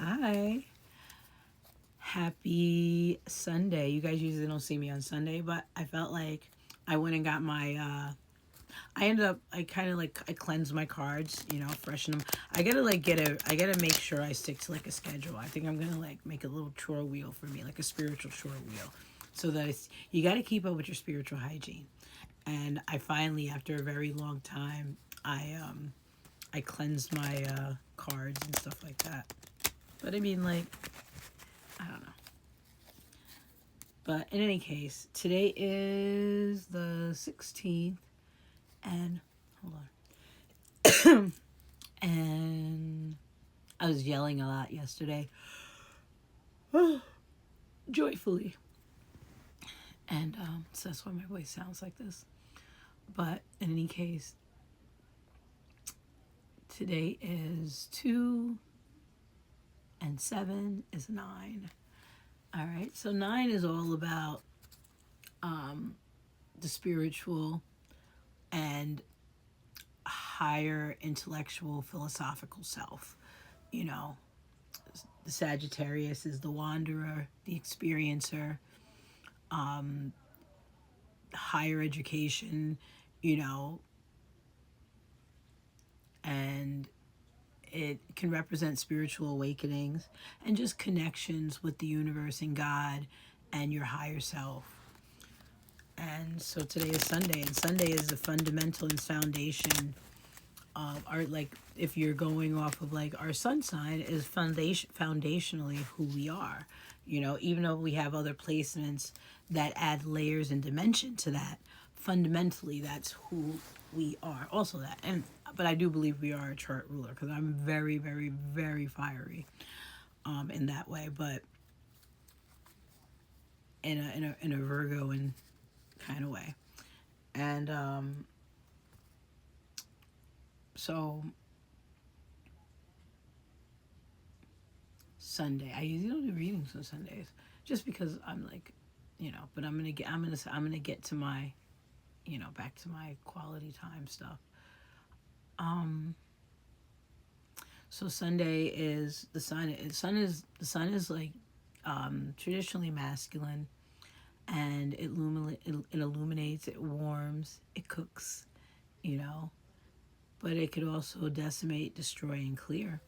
Hi. Happy Sunday. You guys usually don't see me on Sunday, but I felt like I went and got my I ended up I cleansed my cards, freshen them. I gotta make sure I stick to like a schedule. I think I'm gonna like make a little chore wheel for me, like a spiritual chore wheel. So that you gotta keep up with your spiritual hygiene. And I finally, after a very long time, I cleansed my cards and stuff like that. But I mean, like, I don't know. But in any case, today is the 16th, and hold on. And I was yelling a lot yesterday, joyfully. And so that's why my voice sounds like this. But in any case, today is 2, and 7 is 9. All right, so 9 is all about the spiritual and higher intellectual philosophical self. You know, the Sagittarius is the wanderer, the experiencer, higher education, you know, and it can represent spiritual awakenings and just connections with the universe and God and your higher self. And so today is Sunday, and Sunday is the fundamental and foundation of our, like, if you're going off of like our sun sign is foundationally who we are. Even though we have other placements that add layers and dimension to that, fundamentally that's who we are. Also that, and but I do believe we are a chart ruler because I'm very, very, very fiery, in that way, but in a Virgoan kind of way, and so Sunday. I usually don't do readings on Sundays, just because I'm like, But I'm gonna get to my, back to my quality time stuff. Um. So Sunday is the sun. The sun is like, traditionally masculine, and it illuminates, it warms, it cooks, you know. But it could also decimate, destroy, and clear.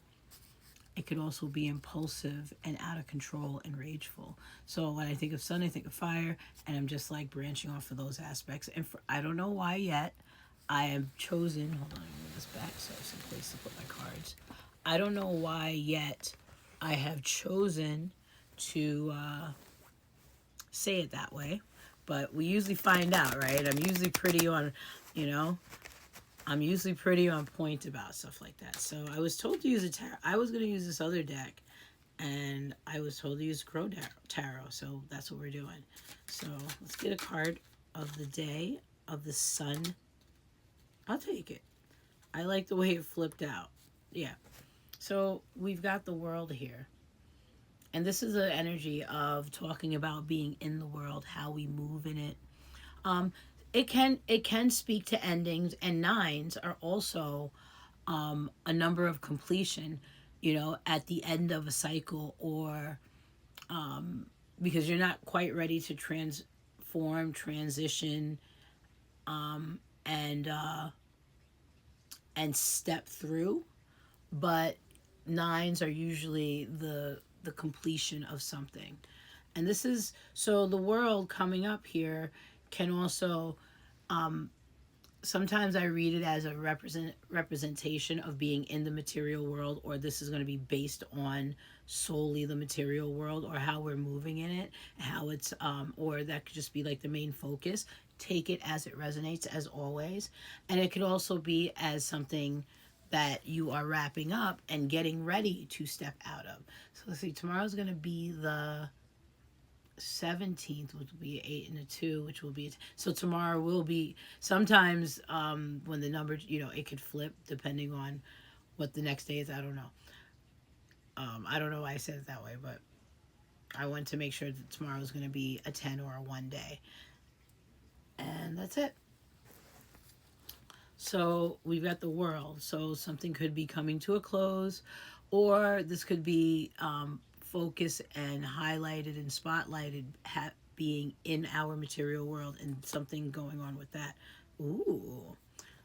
It could also be impulsive and out of control and rageful. So when I think of sun, I think of fire, and I'm just like branching off of those aspects. And I don't know why yet, I have chosen. Hold on, let me move this back so I have some place to put my cards. I don't know why yet I have chosen to say it that way, but we usually find out, right? You know, I'm usually pretty on point about stuff like that. So I was told to use a tarot. I was going to use this other deck, and I was told to use Crow Tarot. So that's what we're doing. So let's get a card of the day of the sun. I'll take it. I like the way it flipped out. Yeah. So we've got the world here. And this is the energy of talking about being in the world, how we move in it. Um, it can speak to endings, and nines are also a number of completion, at the end of a cycle, or because you're not quite ready to transform, transition, and step through. But nines are usually the completion of something. And this is so the world coming up here can also, sometimes I read it as a representation of being in the material world, or this is going to be based on solely the material world, or how we're moving in it, how it's, or that could just be like the main focus. Take it as it resonates, as always. And it could also be as something that you are wrapping up and getting ready to step out of. So let's see, tomorrow's going to be the 17th, which will be 8 and a 2, which will be, so tomorrow will be, sometimes when the number, it could flip depending on what the next day is. I don't know. I don't know why I said it that way, but I want to make sure that tomorrow is going to be a 10 or a 1 day. And that's it. So we've got the world. So something could be coming to a close, or this could be focused and highlighted and spotlighted being in our material world and something going on with that. Ooh.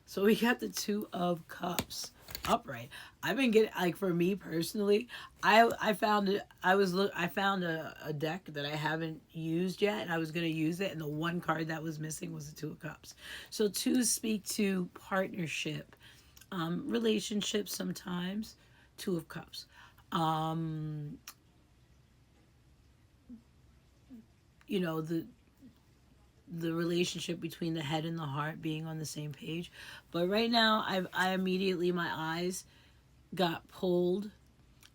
So we got the Two of Cups upright. I've been getting, like, for me personally, I found it. I found a deck that I haven't used yet, and I was gonna use it, and the one card that was missing was the Two of Cups. So twos speak to partnership, relationships sometimes. Two of Cups. Um, you know, the relationship between the head and the heart being on the same page. But right now, I immediately, my eyes got pulled.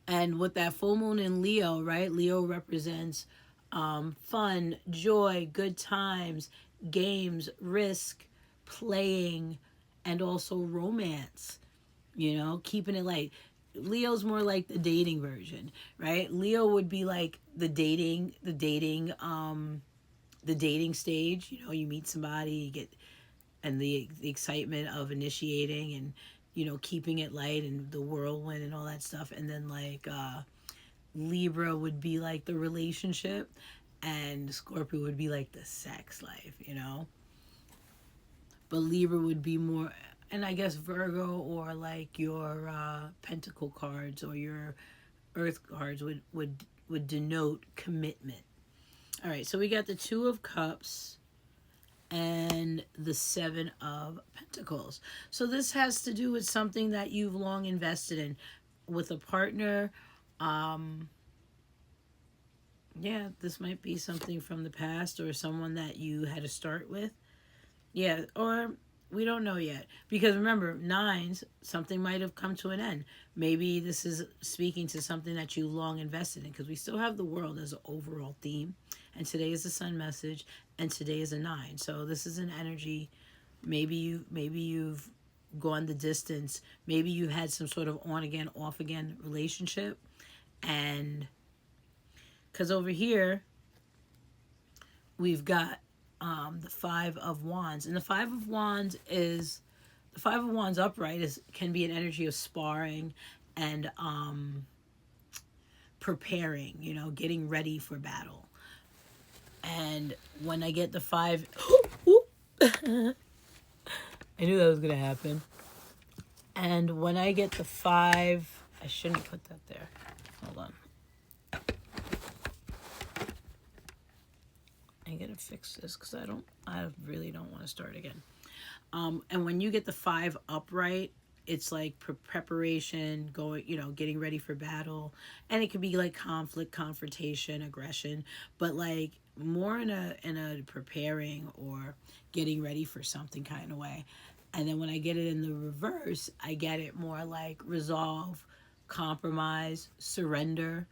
And with that full moon in Leo, right? Leo represents fun, joy, good times, games, risk, playing, and also romance. You know, keeping it light. Leo's more like the dating version, right? Leo would be like the dating stage. You know, you meet somebody, you get, and the excitement of initiating and, you know, keeping it light and the whirlwind and all that stuff. And then like Libra would be like the relationship, and Scorpio would be like the sex life, you know. But Libra would be more, and I guess Virgo or like your Pentacle cards or your Earth cards would denote commitment. All right, so we got the Two of Cups and the Seven of Pentacles. So this has to do with something that you've long invested in with a partner. Um, yeah, this might be something from the past or someone that you had to start with. Yeah, or we don't know yet. Because remember, nines, something might have come to an end. Maybe this is speaking to something that you long invested in, because we still have the world as an overall theme. And today is the sun message, and today is a nine. So this is an energy. Maybe you've gone the distance. Maybe you had some sort of on again, off again relationship. And because over here, we've got the Five of Wands, and the Five of Wands upright is can be an energy of sparring and preparing. You know, getting ready for battle. And when I get the five, I knew that was gonna happen. And when I get the five, I shouldn't put that there. Hold on. I'm gonna fix this because I really don't want to start again. And when you get the five upright, it's like preparation, going, you know, getting ready for battle, and it could be like conflict, confrontation, aggression, but like more in a preparing or getting ready for something kind of way. And then when I get it in the reverse, I get it more like resolve, compromise, surrender.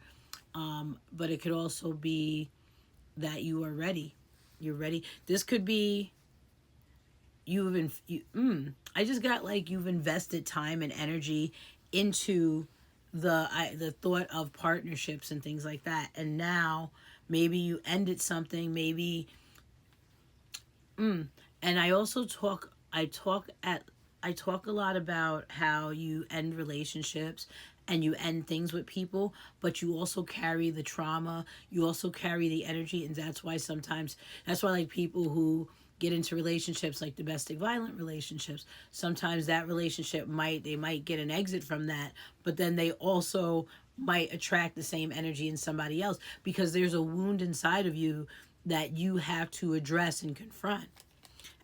But it could also be that you are ready. You're ready. This could be I just got like you've invested time and energy into the thought of partnerships and things like that, and now maybe you ended something, maybe and I talk a lot about how you end relationships and you end things with people, but you also carry the trauma, you also carry the energy, and that's why like people who get into relationships like domestic violent relationships, sometimes that relationship they might get an exit from that, but then they also might attract the same energy in somebody else because there's a wound inside of you that you have to address and confront.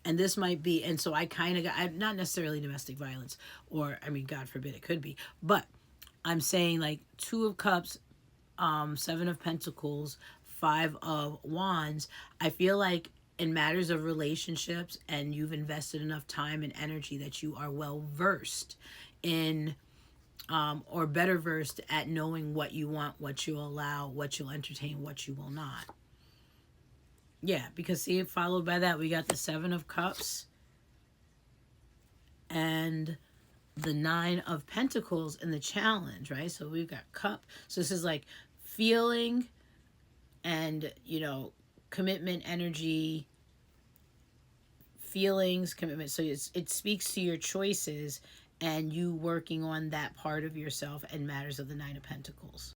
And this might be, and so I kind of got, I'm not necessarily domestic violence, or I mean, God forbid it could be, but I'm saying like Two of Cups, Seven of Pentacles, Five of Wands. I feel like in matters of relationships, and you've invested enough time and energy that you are well versed in, or better versed at knowing what you want, what you'll allow, what you'll entertain, what you will not. Yeah, because see, followed by that, we got the Seven of Cups and the Nine of Pentacles in the challenge, right? So we've got cup. So this is like feeling and, you know, commitment, energy, feelings, commitment. So it speaks to your choices and you working on that part of yourself and matters of the Nine of Pentacles.